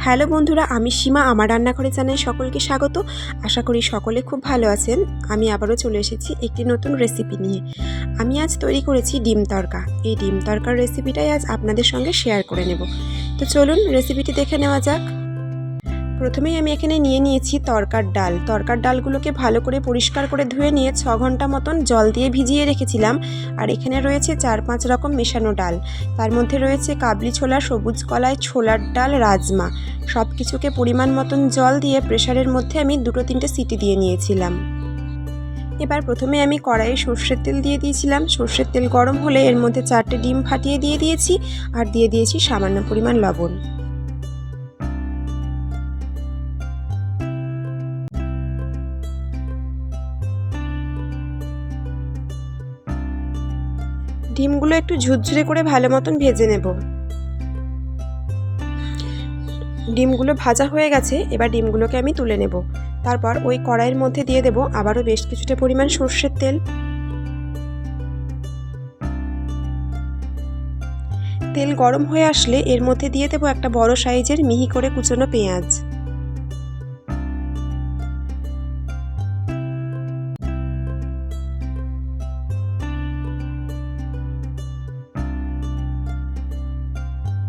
Hello বন্ধুরা, আমি সীমা। আমার রান্নাঘরে জানাই সকলকে স্বাগত। আশা করি সকলে খুব ভালো আছেন। আমি আবারও চলে এসেছি একটি নতুন রেসিপি নিয়ে। আমি আজ তৈরি করেছি ডিম তড়কা। এই ডিম তড়কার রেসিপিটাই আজ আপনাদের সঙ্গে শেয়ার করে নেব। তো চলুন রেসিপিটি দেখে নেওয়া যাক। প্রথমেই আমি এখানে নিয়ে নিয়েছি তড়কার ডাল। তড়কার ডালগুলোকে ভালো করে পরিষ্কার করে ধুয়ে নিয়ে 6 ঘন্টা মতন জল দিয়ে ভিজিয়ে রেখেছিলাম। আর এখানে রয়েছে 4-5 রকম মেশানো ডাল। তার মধ্যে রয়েছে কাবলি ছোলা, সবুজ কলাই, ছোলার ডাল, রাজমা। সব কিছুকে পরিমাণ মতন জল দিয়ে প্রেসারের মধ্যে আমি 2-3টে সিটি দিয়ে নিয়েছিলাম। এবার প্রথমে আমি কড়াইয়ে সর্ষের তেল দিয়ে দিয়েছিলাম। সর্ষের তেল গরম হলে এর মধ্যে 4টে ডিম ফাটিয়ে দিয়ে দিয়েছি আর দিয়ে দিয়েছি সামান্য পরিমাণ লবণ। ডিমগুলো একটু ঝুরঝুরে করে ভালো মতন ভেজে নেব। ডিমগুলো ভাজা হয়ে গেছে, এবার ডিমগুলোকে আমি তুলে নেব। তারপর ওই কড়াইয়ের মধ্যে দিয়ে দেব আবারও বেশ কিছুটা পরিমাণ সর্ষের তেল। তেল গরম হয়ে আসলে এর মধ্যে দিয়ে দেব একটা বড় সাইজের মিহি করে কুচনো পেঁয়াজ।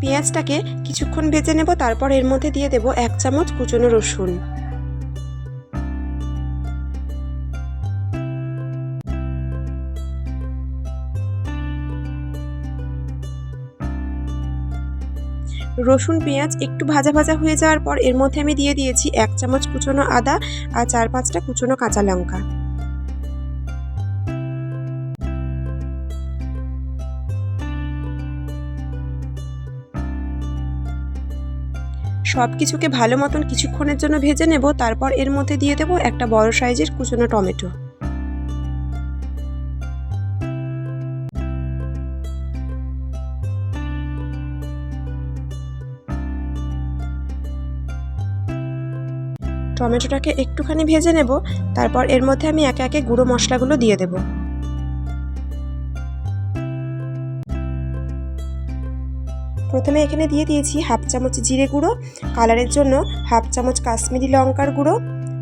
পেঁয়াজটাকে কিছুক্ষণ ভেজে নেব। তারপর এর মধ্যে দিয়ে দেব 1 চামচ কুচনো রসুন। রসুন পেঁয়াজ একটু ভাজা ভাজা হয়ে যাওয়ার পর এর মধ্যে আমি দিয়ে দিয়েছি 1 চামচ কুচনো আদা আর 4-5টা কুচনো কাঁচা লঙ্কা। সব কিছুকে ভালো মতন কিছুক্ষণের জন্য ভেজে নেব। তারপর এর মধ্যে দিয়ে দেব একটা বড় সাইজের কুচনো টমেটো। টমেটোটাকে একটুখানি ভেজে নেব। তারপর এর মধ্যে আমি একে একে গুঁড়ো মশলাগুলো দিয়ে দেব। প্রথমে এখানে দিয়ে দিয়েছি 1/2 চামচ জিরে গুঁড়ো, কালারের জন্য 1/2 চামচ কাশ্মীরি লঙ্কার গুঁড়ো,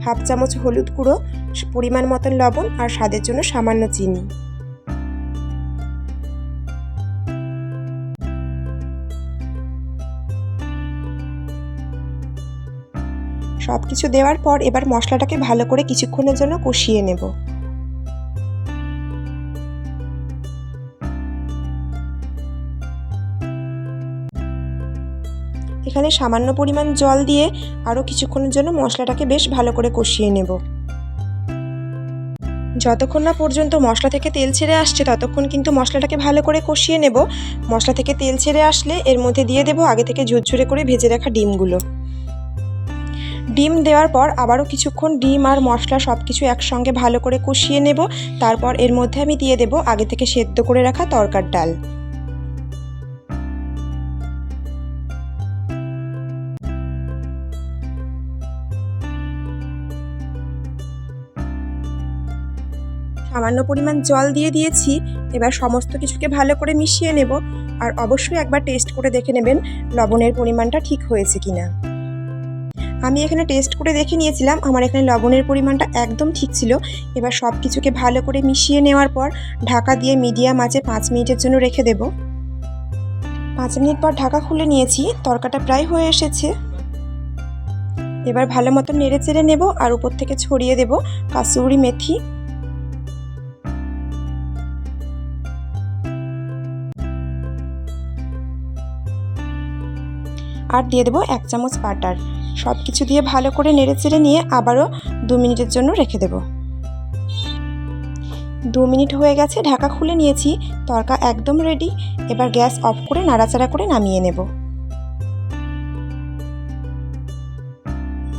1/2 চামচ হলুদ গুঁড়ো, পরিমাণ মতন লবণ আর স্বাদের জন্য সামান্য চিনি। সব কিছু দেওয়ার পর এবার মশলাটাকে ভালো করে কিছুক্ষণের জন্য কষিয়ে নেব। এখানে সামান্য পরিমাণ জল দিয়ে আরও কিছুক্ষণের জন্য মশলাটাকে বেশ ভালো করে কষিয়ে নেব। যতক্ষণ না পর্যন্ত মশলা থেকে তেল ছেড়ে আসছে ততক্ষণ কিন্তু মশলাটাকে ভালো করে কষিয়ে নেব। মশলা থেকে তেল ছেড়ে আসলে এর মধ্যে দিয়ে দেব আগে থেকে ঝুরঝুরে করে ভেজে রাখা ডিমগুলো। ডিম দেওয়ার পর আবারও কিছুক্ষণ ডিম আর মশলা সব কিছু একসঙ্গে ভালো করে কষিয়ে নেব। তারপর এর মধ্যে আমি দিয়ে দেব আগে থেকে সেদ্ধ করে রাখা তড়কার ডাল। সামান্য পরিমাণ জল দিয়ে দিয়েছি। এবার সমস্ত কিছুকে ভালো করে মিশিয়ে নেব। আর অবশ্যই একবার টেস্ট করে দেখে নেবেন লবণের পরিমাণটা ঠিক হয়েছে কিনা। আমি এখানে টেস্ট করে দেখে নিয়েছিলাম, আমার এখানে লবণের পরিমাণটা একদম ঠিক ছিল। এবার সব কিছুকে ভালো করে মিশিয়ে নেওয়ার পর ঢাকা দিয়ে মিডিয়াম আঁচে 5 মিনিটের জন্য রেখে দেব। 5 মিনিট পর ঢাকা খুলে নিয়েছি, তরকাটা প্রায় হয়ে এসেছে। এবার ভালো মতো নেড়ে চেড়ে নেব আর উপর থেকে ছড়িয়ে দেব কাসুরি মেথি। আর দিয়ে দেবো 1 চামচ বাটার। সব কিছু দিয়ে ভালো করে নেড়ে চেড়ে নিয়ে আবারও 2 মিনিটের জন্য রেখে দেব। 2 মিনিট হয়ে গেছে, ঢাকা খুলে নিয়েছি। তরকা একদম রেডি। এবার গ্যাস অফ করে নাড়াচাড়া করে নামিয়ে নেব।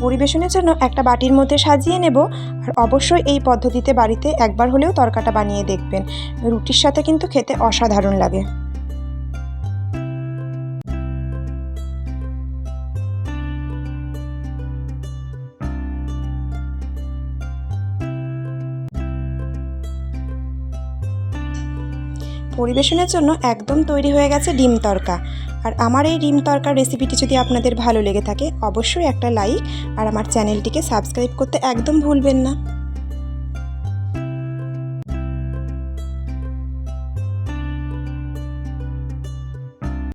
পরিবেশনের জন্য একটা বাটির মধ্যে সাজিয়ে নেব। আর অবশ্যই এই পদ্ধতিতে বাড়িতে একবার হলেও তরকাটা বানিয়ে দেখবেন। রুটির সাথে কিন্তু খেতে অসাধারণ লাগে। পরিবেশনের জন্য একদম তৈরি হয়ে গেছে ডিম তড়কা। আর আমার এই ডিম তরকার রেসিপিটি যদি আপনাদের ভালো লেগে থাকে অবশ্যই একটা লাইক আর আমার চ্যানেলটিকে সাবস্ক্রাইব করতে একদম ভুলবেন না।